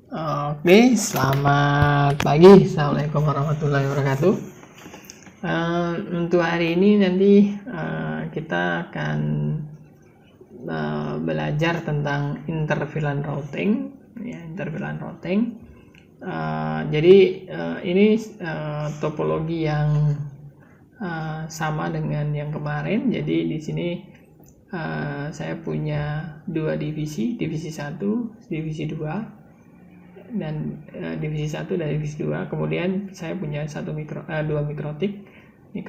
Oke, selamat pagi. Assalamualaikum warahmatullahi wabarakatuh. Untuk hari ini nanti kita akan belajar tentang interVLAN routing, ya, interVLAN routing. Jadi ini topologi yang sama dengan yang kemarin. Jadi di sini saya punya dua divisi 1, divisi 2. Dan divisi 1 dan divisi 2. Kemudian saya punya dua mikrotik 1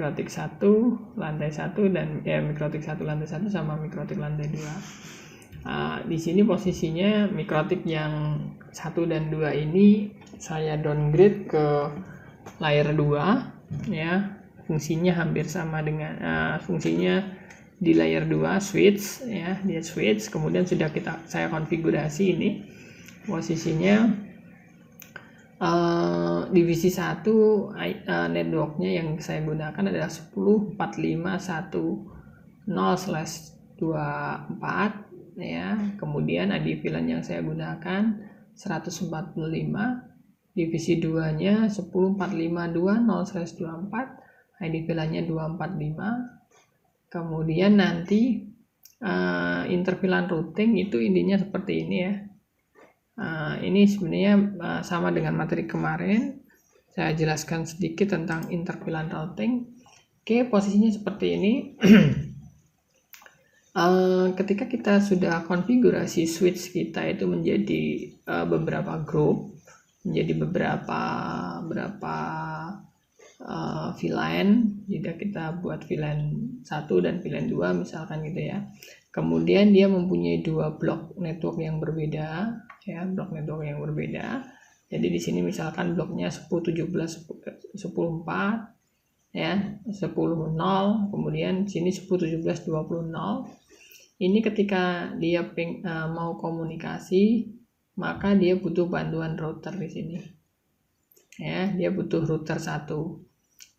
lantai 1 dan mikrotik 1 lantai 1 sama mikrotik lantai 2. Di sini posisinya mikrotik yang 1 dan 2 ini saya downgrade ke layer 2, ya. Fungsinya hampir sama dengan fungsinya di layer 2 switch, ya, dia switch. Kemudian sudah saya konfigurasi ini posisinya. Divisi 1 networknya yang saya gunakan adalah 10.45.10/24, ya. Kemudian ID VLAN yang saya gunakan 145. Divisi 2 nya 10.452.0/24, ID VLAN-nya 245. Kemudian nanti interVLAN routing itu intinya seperti ini, ya. Ini sebenarnya sama dengan materi kemarin. Saya jelaskan sedikit tentang interVLAN routing. Oke, posisinya seperti ini. Ketika kita sudah konfigurasi switch kita itu menjadi beberapa grup, menjadi beberapa VLAN. Jadi kita buat VLAN 1 dan VLAN 2 misalkan gitu, ya. Kemudian dia mempunyai dua blok network yang berbeda, ya, blok network yang berbeda. Jadi di sini misalkan bloknya 10.17.10.4, ya, 10.0, kemudian sini 10.17.20.0. Ini ketika dia mau komunikasi, maka dia butuh bantuan router di sini. Ya, dia butuh router 1.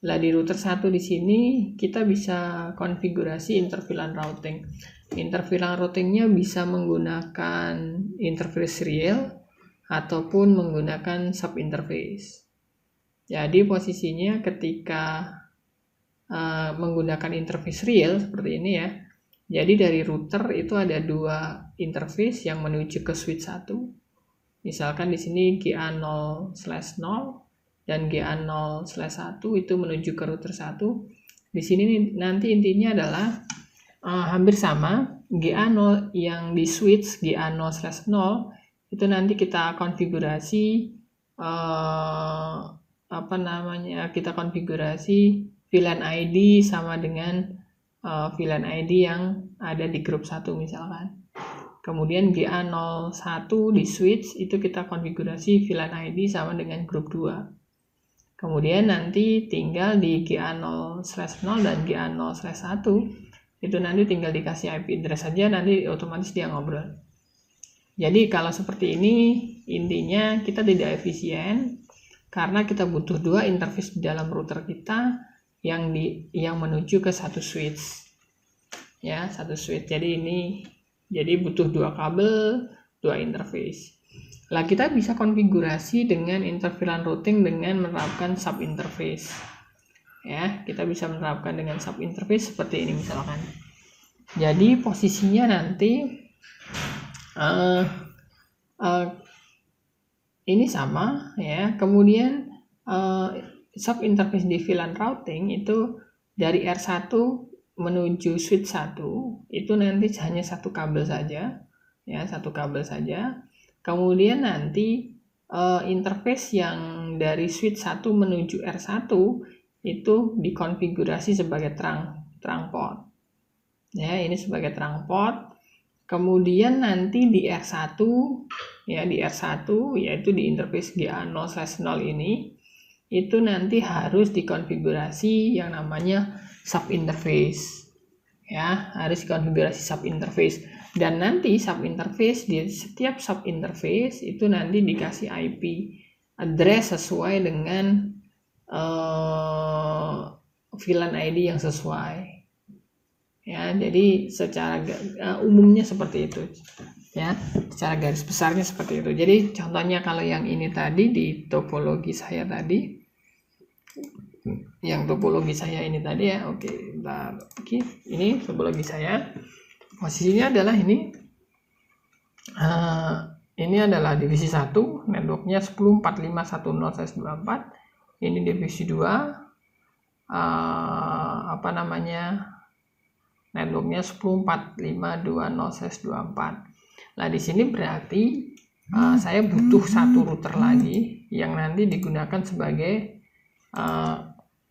Lah di router 1 di sini kita bisa konfigurasi interVLAN routing. InterVLAN routingnya bisa menggunakan interface real ataupun menggunakan sub interface. Jadi posisinya ketika menggunakan interface real seperti ini, ya. Jadi dari router itu ada dua interface yang menuju ke switch 1. Misalkan di sini GA0/0 dan GA0/1 itu menuju ke router 1. Di sini nanti intinya adalah hampir sama. GA0 yang di switch GA0/0 itu nanti kita konfigurasi kita konfigurasi VLAN ID sama dengan VLAN ID yang ada di grup 1 misalkan. Kemudian GA01 di switch itu kita konfigurasi VLAN ID sama dengan grup 2. Kemudian nanti tinggal di GA0/0 dan GA0/1 itu nanti tinggal dikasih IP address saja, nanti otomatis dia ngobrol. Jadi kalau seperti ini intinya kita tidak efisien karena kita butuh dua interface di dalam router kita yang menuju ke satu switch. Ya, satu switch. Jadi butuh dua kabel, dua interface. Lah kita bisa konfigurasi dengan interVLAN routing dengan menerapkan sub interface. Ya, kita bisa menerapkan dengan sub interface seperti ini misalkan. Jadi posisinya nanti ini sama, ya. Kemudian sub interface di VLAN routing itu dari R1 menuju switch 1 itu nanti hanya satu kabel saja, ya, satu kabel saja. Kemudian nanti interface yang dari switch 1 menuju R1 itu dikonfigurasi sebagai terang port. Ya, ini sebagai terang port. Kemudian nanti di R1, ya, di R1 yaitu di interface GA0/0 ini itu nanti harus dikonfigurasi yang namanya sub interface. Ya, harus dikonfigurasi sub interface. Dan nanti sub interface, di setiap sub interface itu nanti dikasih IP address sesuai dengan VLAN ID yang sesuai. Ya, jadi secara umumnya seperti itu. ya, secara garis besarnya seperti itu. Jadi contohnya kalau yang ini tadi di topologi saya tadi, yang topologi saya ini tadi ya, oke, bentar. Oke, ini topologi saya, posisinya adalah ini adalah divisi 1, networknya 10.45.10/24, ini divisi 2, networknya 10.45.20/24. Nah, di sini berarti saya butuh satu router lagi yang nanti digunakan sebagai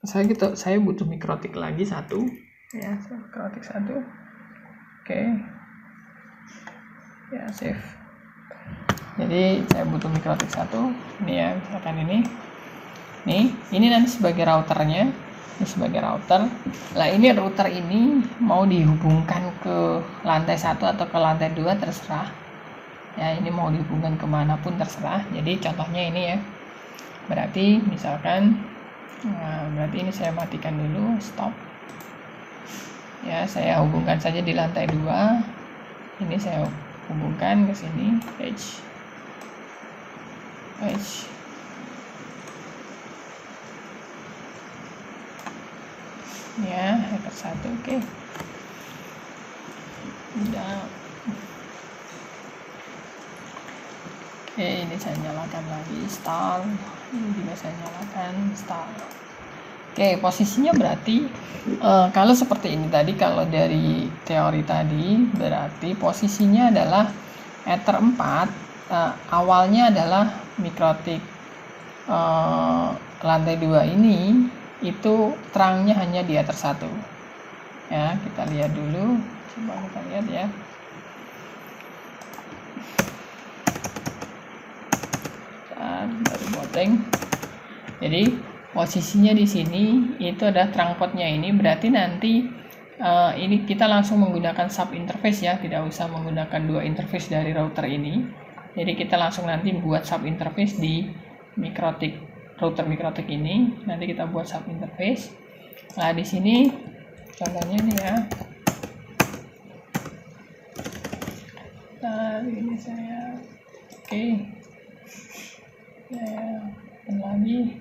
saya butuh mikrotik lagi satu, ya, mikrotik satu. Oke. Ya, save. Jadi saya butuh mikrotik satu. Ini ya, misalkan ini. Ini nanti sebagai routernya. Ini sebagai router. Nah, ini router ini mau dihubungkan ke lantai 1 atau ke lantai 2 terserah. Ya, ini mau dihubungkan kemanapun terserah. Jadi contohnya ini ya. Berarti misalkan, berarti ini saya matikan dulu, stop. Ya, saya hubungkan saja di lantai 2. Ini saya hubungkan ke sini, edge. Ya, hacker 1, oke. Udah. Oke, ini saya nyalakan lagi, install. Ini juga saya nyalakan, install. Oke, posisinya berarti kalau seperti ini tadi, kalau dari teori tadi, berarti posisinya adalah Ether 4, awalnya adalah mikrotik lantai 2 ini, itu terangnya hanya di Ether 1. Ya, kita lihat dulu, coba kita lihat ya. Baru boteng. Jadi posisinya di sini itu ada trunk-potnya ini, berarti nanti ini kita langsung menggunakan sub interface ya, tidak usah menggunakan dua interface dari router ini. Jadi kita langsung nanti buat sub interface di router mikrotik ini. Nanti kita buat sub interface. Nah, di sini contohnya ini ya. Nah, ini saya oke. Lagi.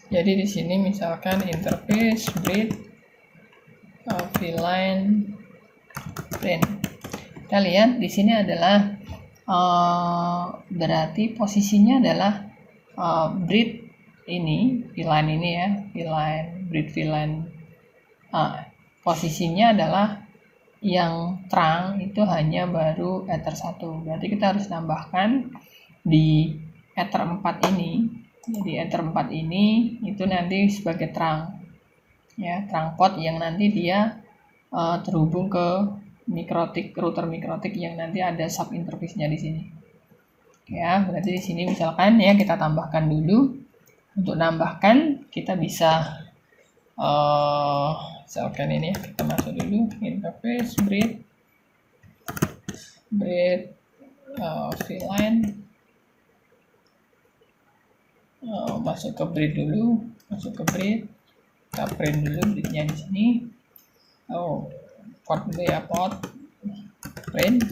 Jadi di sini misalkan interface breadth vline print. Kita lihat di sini adalah berarti posisinya adalah breadth ini, vline ini ya, vline breadth vline. Posisinya adalah yang terang itu hanya baru Ether 1. Berarti kita harus tambahkan di Ether 4 ini. Jadi Ether 4 ini itu nanti sebagai terang. Ya, terang pot yang nanti dia terhubung ke router mikrotik yang nanti ada sub interface-nya di sini. Ya, berarti di sini misalkan ya kita tambahkan dulu. Untuk nambahkan kita bisa misalkan ini kita masuk dulu interface breadth vline, masuk ke breadth dulu, kita print dulu breadthnya di sini. Port dulu ya, port print,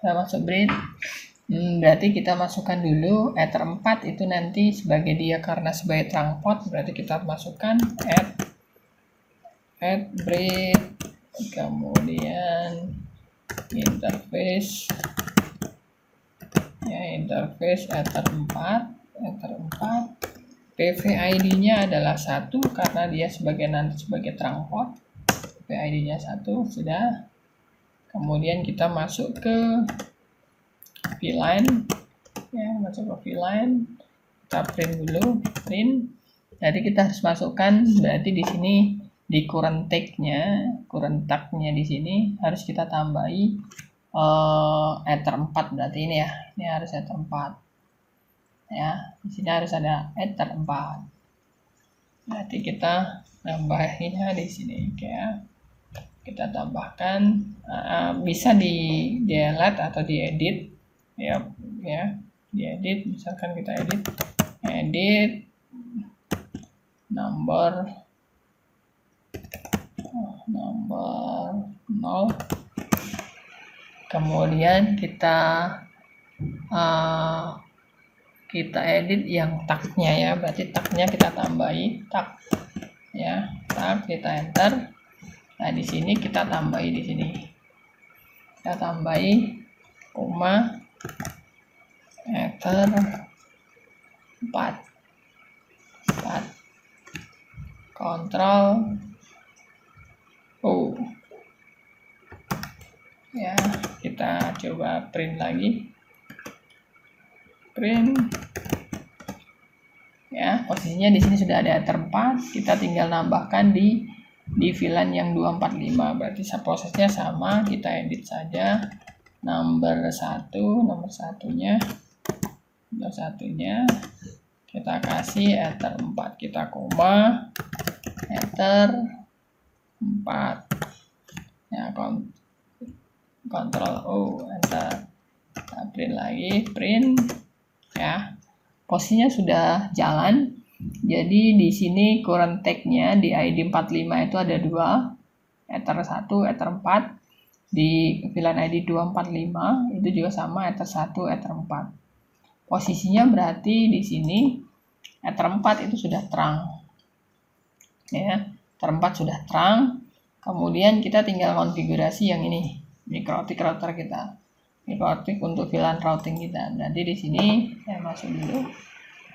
kita masuk breadth. Berarti kita masukkan dulu Ether 4 itu nanti sebagai dia karena sebagai terang port, berarti kita masukkan add breadth, kemudian interface ya, interface Ether 4, PV-ID-nya adalah 1 karena dia nanti sebagai terang port. PV-ID-nya 1 sudah. Kemudian kita masuk ke vline ya, kita print dulu, Jadi kita harus masukkan, berarti di sini di current tag-nya di sini harus kita tambahi Ether 4, berarti ini ya, ini harus Ether 4 ya, di sini harus ada Ether 4. Berarti kita nambahinnya di sini ya, kita tambahkan, bisa di delete atau diedit ya, diedit, misalkan kita edit number 0, kemudian kita edit yang tagnya ya, berarti tagnya kita tambahi tag ya, tag kita enter. Nah di sini kita tambahi, di sini kita tambahi koma enter 4 kontrol O ya. Kita coba print lagi, print ya. Posisinya di sini sudah ada enter 4, kita tinggal nambahkan di VLAN yang 245, berarti prosesnya sama, kita edit saja nomor satunya kita kasih enter 4, kita koma enter 4 ya, kontrol O enter. Kita print lagi, print ya. Posisinya sudah jalan. Jadi di sini current tag-nya di ID 45 itu ada 2, ether 1, ether 4. Di VLAN ID 245 itu juga sama, ether 1, ether 4. Posisinya berarti di sini ether 4 itu sudah terang. Ya, ether 4 sudah terang. Kemudian kita tinggal konfigurasi yang ini, MikroTik router kita. MikroTik untuk VLAN routing kita. Nanti di sini saya masuk dulu.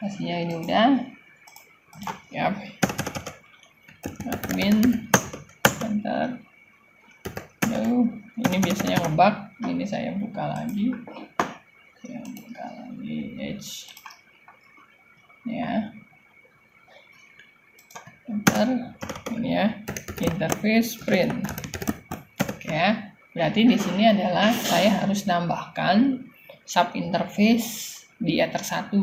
Hasilnya ini udah. Yap. Admin enter. Ini biasanya ngebug. Ini saya buka lagi. H ya. Enter. Ini ya. Interface print. Oke ya. Berarti di sini adalah saya harus nambahkan sub interface di ether 1.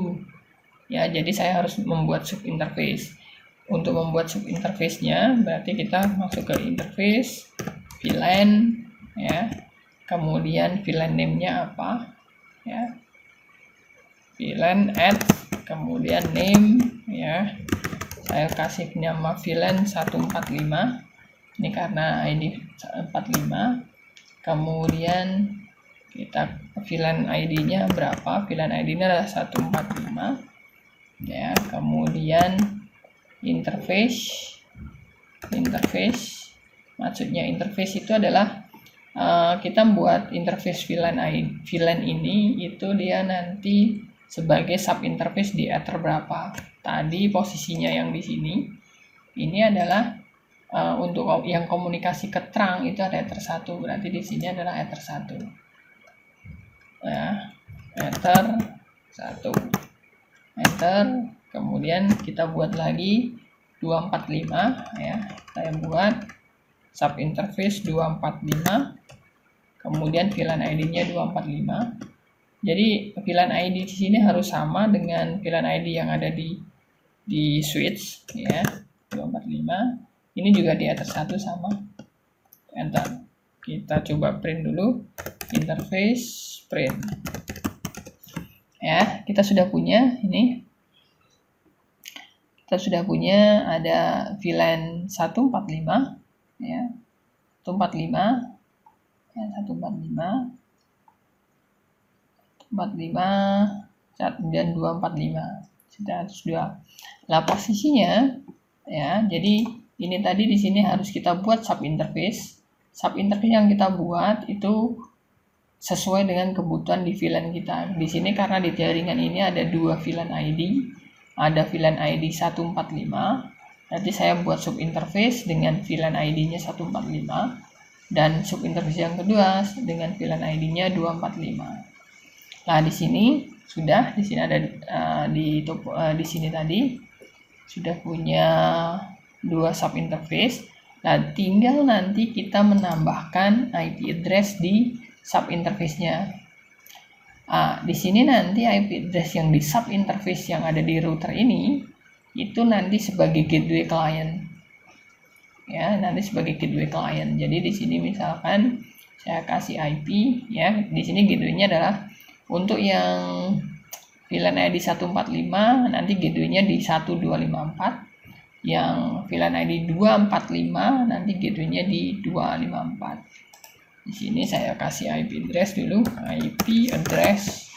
Ya, jadi saya harus membuat sub interface. Untuk membuat sub interface-nya berarti kita masuk ke interface, VLAN ya. Kemudian VLAN name-nya apa? Ya. VLAN add, kemudian name ya. Saya kasih nama VLAN 145. Ini karena ID 45. Kemudian kita VLAN ID-nya berapa? VLAN ID-nya adalah 145. Ya, kemudian interface. Maksudnya interface itu adalah kita buat interface VLAN ini itu dia nanti sebagai sub interface di ether berapa. Tadi posisinya yang di sini. Ini adalah untuk yang komunikasi ke terang itu ada ether 1, berarti di sini adalah ether 1 ya, ether 1 enter. Kemudian kita buat lagi 245 ya, saya buat sub interface 245, kemudian VLAN ID-nya 245. Jadi VLAN ID di sini harus sama dengan VLAN ID yang ada di switch ya, 245. Ini juga di ether 1 sama. Enter. Kita coba print dulu. Interface print. Ya, kita sudah punya ini. Kita sudah punya ada VLAN 145 ya. 145 ya, 145 dan 245. Sudah 102. Lah posisinya ya, jadi ini tadi di sini harus kita buat sub interface. Sub interface yang kita buat itu sesuai dengan kebutuhan di VLAN kita. Di sini karena di jaringan ini ada 2 VLAN ID. Ada VLAN ID 145. Nanti saya buat sub interface dengan VLAN ID-nya 145 dan sub interface yang kedua dengan VLAN ID-nya 245. Nah, di sini sudah di sini ada di sini tadi sudah punya 2 sub interface. Nah, tinggal nanti kita menambahkan IP address di sub interface-nya. Di sini nanti IP address yang di sub interface yang ada di router ini itu nanti sebagai gateway client. Ya, nanti sebagai gateway client. Jadi di sini misalkan saya kasih IP ya, di sini gateway-nya adalah untuk yang VLAN ID 145 nanti gateway-nya di 1254. Yang VLAN ID 245 nanti gateway-nya di 254. Di sini saya kasih IP address dulu, IP address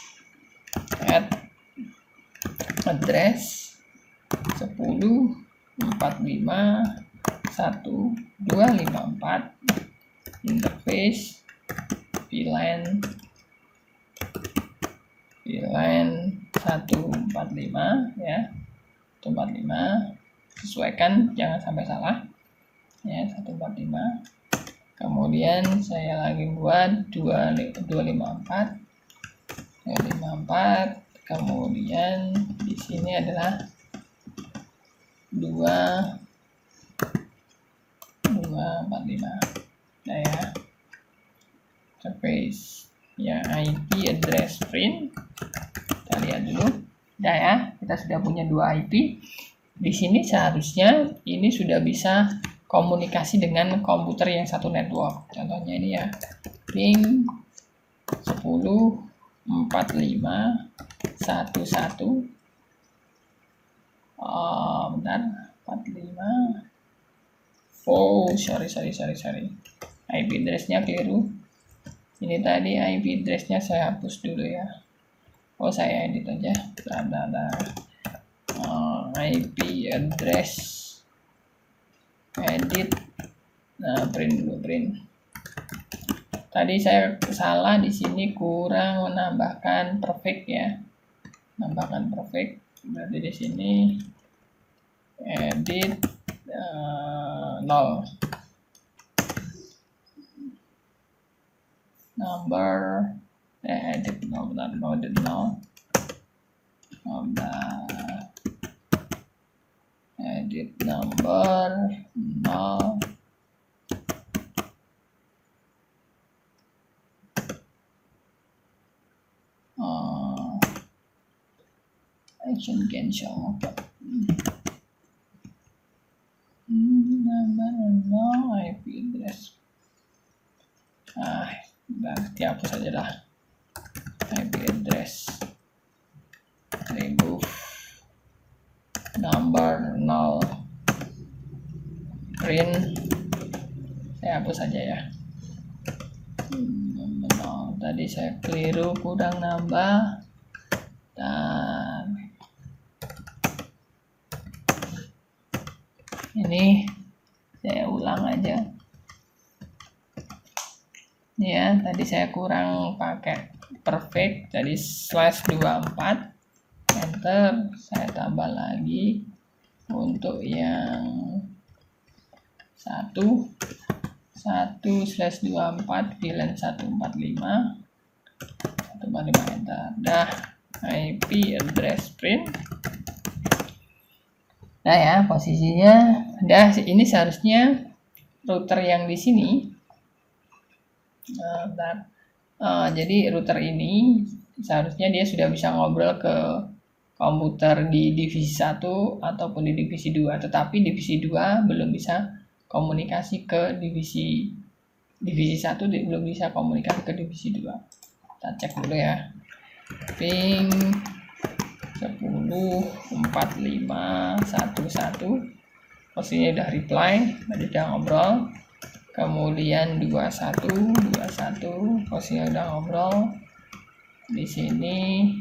address 10.45.1.254 interface VLAN 145 ya, 145, sesuaikan jangan sampai salah ya, 145. Kemudian saya lagi buat 254, kemudian di sini adalah 245 nah ya, interface ya, IP address print. Kita lihat dulu. Udah ya, kita sudah punya 2 IP. Di sini seharusnya ini sudah bisa komunikasi dengan komputer yang satu network. Contohnya ini ya, ping 10.45.1.1. Bentar, 45. Oh, sorry. IP address-nya keliru. Ini tadi IP address-nya saya hapus dulu ya. Oh, saya edit aja. IP address edit. Nah, print dulu, print. Tadi saya salah di sini, kurang menambahkan perfect ya. Menambahkan perfect. Berarti di sini edit 0. Number edit 0, edit 0. Edit number 0. Action cancel. Number 0 IP address. Dihapus aja lah. IP address. Remove number 0. Print. Saya hapus aja ya. Tadi saya keliru, kurang nambah. Dan ini saya ulang aja. Ya, tadi saya kurang pakai perfect, jadi /24, enter, saya tambah lagi untuk yang 1/24 VLAN 145, enter. Dah, IP address print. Nah ya, posisinya dah. Ini seharusnya router yang di sini. Jadi router ini seharusnya dia sudah bisa ngobrol ke komputer di divisi 1 ataupun di divisi 2, tetapi divisi 2 belum bisa komunikasi ke divisi 1, belum bisa komunikasi ke divisi 2. Kita cek dulu ya. Ping 10.45.1.1, posisinya udah reply, tadi udah ngobrol. Kemudian 21, posisinya udah ngobrol. Di sini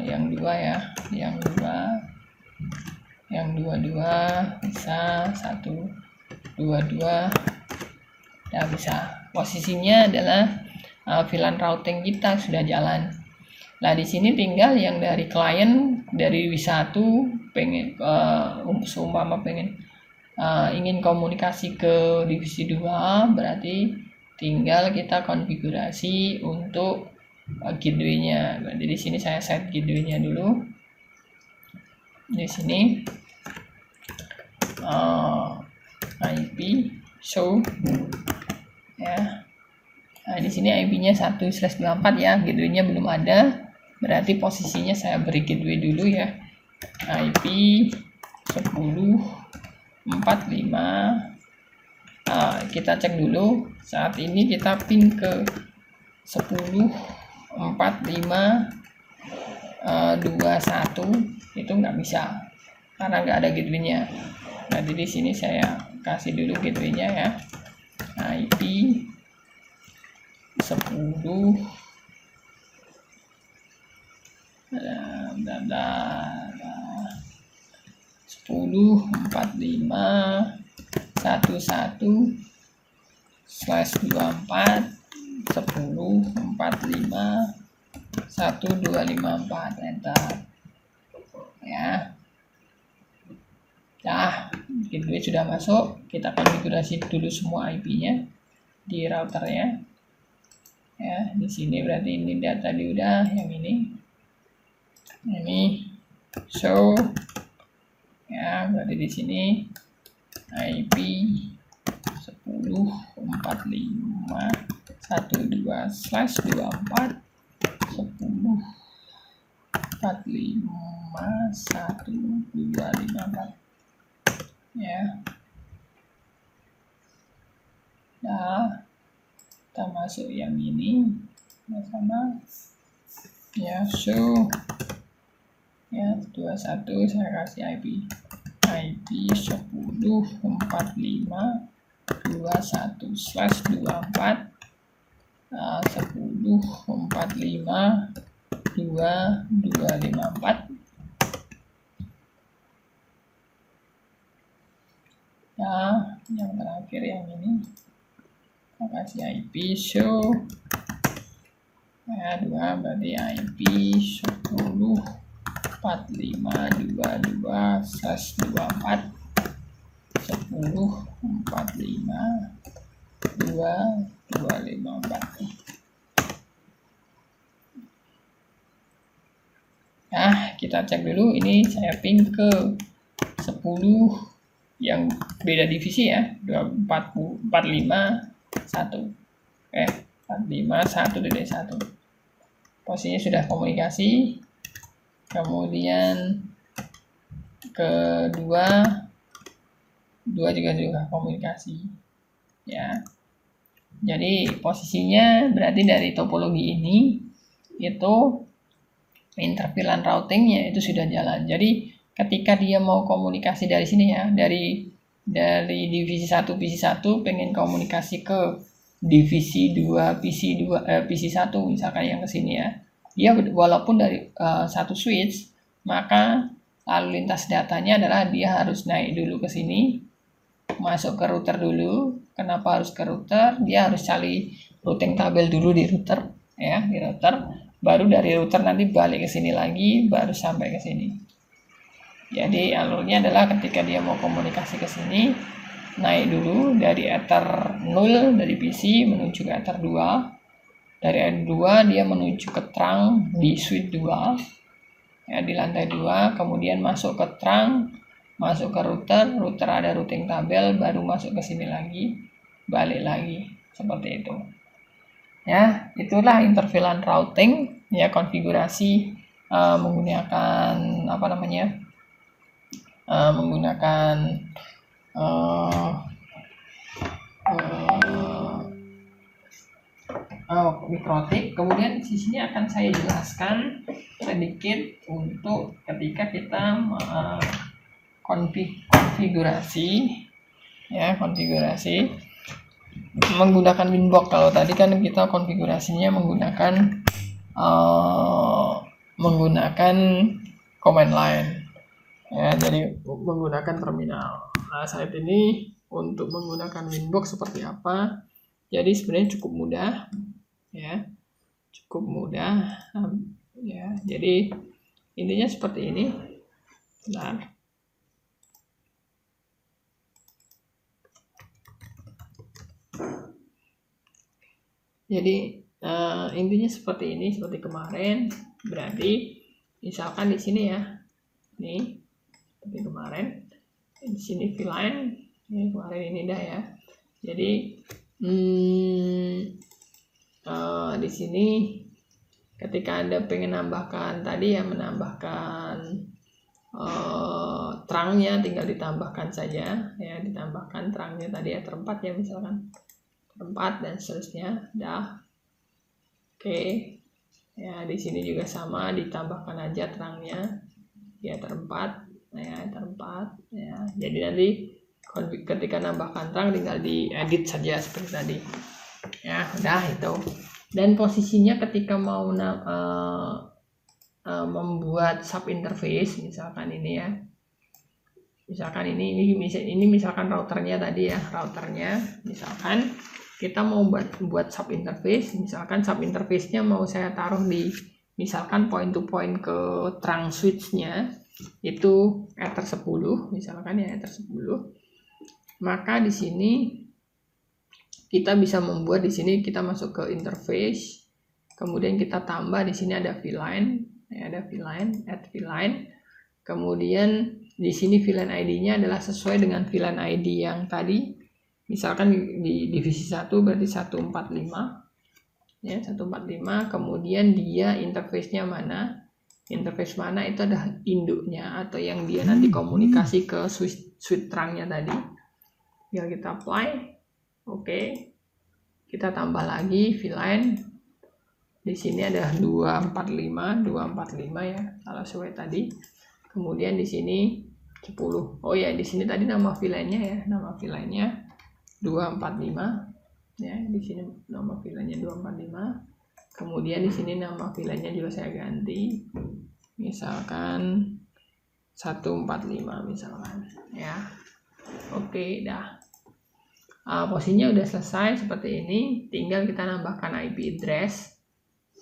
yang 2 ya, yang 22 bisa, 122 ya bisa. Posisinya adalah VLAN routing kita sudah jalan. Nah, di sini tinggal yang dari klien dari W1 pengen seumpama pengen ingin komunikasi ke divisi 2, berarti tinggal kita konfigurasi untuk gateway-nya. Berarti di sini saya set gateway-nya dulu. Di sini IP show ya. Nah, di sini IP-nya 1/24 ya, gateway-nya belum ada. Berarti posisinya saya beri gateway dulu ya. IP 10.45. Kita cek dulu. Saat ini kita ping ke 10.45.21 itu nggak bisa karena nggak ada gateway-nya. Nanti di sini saya kasih dulu gateway-nya ya. IP 10 10.45.11.24.10.45.1254 enter ya. Nah, gateway sudah masuk. Kita konfigurasi dulu semua IP-nya di routernya. Ya, di sini berarti ini data di udah yang ini show ya, berarti di sini IP 10.45.12/10.45.1254 ya. Nah, kita masuk yang ini sama ya, show ya 21 saya kasih IP 10.45.21/10.45.225 2.254 ya. Yang terakhir yang ini kita kasih IP show ya 2, berarti IP 10.45.22/10.45.2254 Nah, kita cek dulu, ini saya ping ke 10 yang beda divisi ya, 451 451.1. posisinya sudah komunikasi. Kemudian kedua juga komunikasi ya. Jadi posisinya berarti dari topologi ini itu interfilan routingnya itu sudah jalan. Jadi ketika dia mau komunikasi dari sini ya, dari divisi 1 PC1 pengen komunikasi ke divisi 2 PC1 misalkan yang ke sini ya. Dia walaupun dari satu switch, maka lalu lintas datanya adalah dia harus naik dulu ke sini, masuk ke router dulu. Kenapa harus ke router? Dia harus cari routing tabel dulu di router ya, di router. Baru dari router nanti balik ke sini lagi, baru sampai ke sini. Jadi alurnya adalah ketika dia mau komunikasi ke sini, naik dulu dari ether 0 dari PC menuju ke ether 2. Dari ether 2 dia menuju ke trunk di suite 2 ya, di lantai 2, kemudian masuk ke trunk, masuk ke router ada routing tabel, baru masuk ke sini lagi, balik lagi, seperti itu ya. Itulah interfilan routing ya, konfigurasi menggunakan menggunakan mikrotik. Kemudian di sini akan saya jelaskan sedikit untuk ketika kita konfigurasi menggunakan Winbox. Kalau tadi kan kita konfigurasinya menggunakan command line ya, jadi menggunakan terminal. Nah, saat ini untuk menggunakan Winbox seperti apa? Jadi sebenarnya cukup mudah ya, ya. Jadi intinya seperti ini. Bentar. Jadi intinya seperti ini, seperti kemarin. Berarti misalkan di sini ya, nih seperti kemarin, di sini VLAN, ini kemarin ini dah ya. Jadi di sini ketika Anda pengen menambahkan trangnya, tinggal ditambahkan saja ya, ditambahkan trangnya tadi ya, ter4 ya misalkan, ter4 dan seterusnya. Oke. Ya, di sini juga sama, ditambahkan aja trangnya ya, ter4 ya, ter4 ya. Jadi nanti Ketika nambahkan trunk tinggal diedit saja seperti tadi. Ya, udah itu. Dan posisinya ketika mau membuat sub interface, misalkan ini ya. Misalkan ini misalkan routernya tadi ya, misalkan kita mau buat sub interface, misalkan sub interface-nya mau saya taruh di misalkan point to point ke trunk switch-nya itu Ether 10, misalkan ya Ether 10. Maka di sini kita bisa membuat, di sini kita masuk ke interface, kemudian kita tambah di sini ada VLAN, ya ada VLAN, add VLAN. Kemudian di sini VLAN ID-nya adalah sesuai dengan VLAN ID yang tadi. Misalkan di divisi 1 berarti 145. Ya, 145. Kemudian dia interface-nya mana? Interface mana itu adalah induknya atau yang dia nanti komunikasi ke switch trunk-nya tadi. Tinggal kita apply, oke. Kita tambah lagi VLAN. Di sini ada 245 ya, salah sesuai tadi. Kemudian di sini 10. Oh ya, di sini tadi nama VLAN-nya ya, nama VLAN-nya 245. Ya, di sini nama VLAN-nya 245. Kemudian di sini nama VLAN-nya juga saya ganti. Misalkan 145 misalkan, ya. Oke, dah. Posisinya udah selesai seperti ini, tinggal kita nambahkan IP address.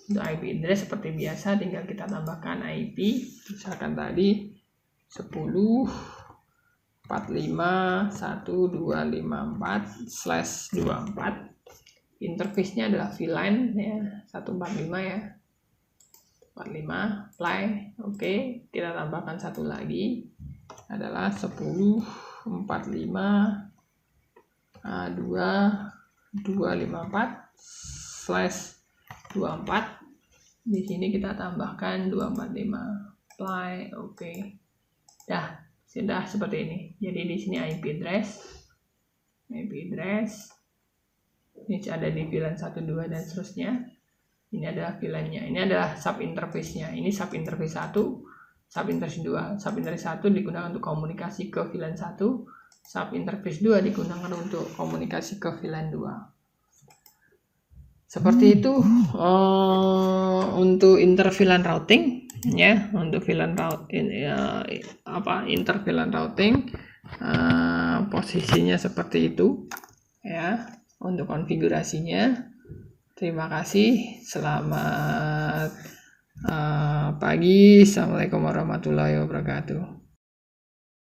Untuk IP address seperti biasa tinggal kita tambahkan IP, misalkan tadi 10.45.1254/24. Interface-nya adalah VLAN ya, 145 ya. 45 apply, oke. Kita tambahkan satu lagi adalah 10.45.254/24. Di sini kita tambahkan 245 apply, oke. Dah, sudah seperti ini. Jadi di sini IP address. Ini ada di VLAN 1, 2 dan seterusnya. Ini adalah VLAN-nya. Ini adalah sub interface-nya. Ini sub interface 1, sub interface 2. Sub interface 1 digunakan untuk komunikasi ke VLAN 1. Sub interface 2 digunakan untuk komunikasi ke VLAN 2. Seperti itu untuk inter VLAN routing ya, untuk VLAN inter VLAN routing posisinya seperti itu ya untuk konfigurasinya. Terima kasih, selamat pagi, assalamualaikum warahmatullahi wabarakatuh.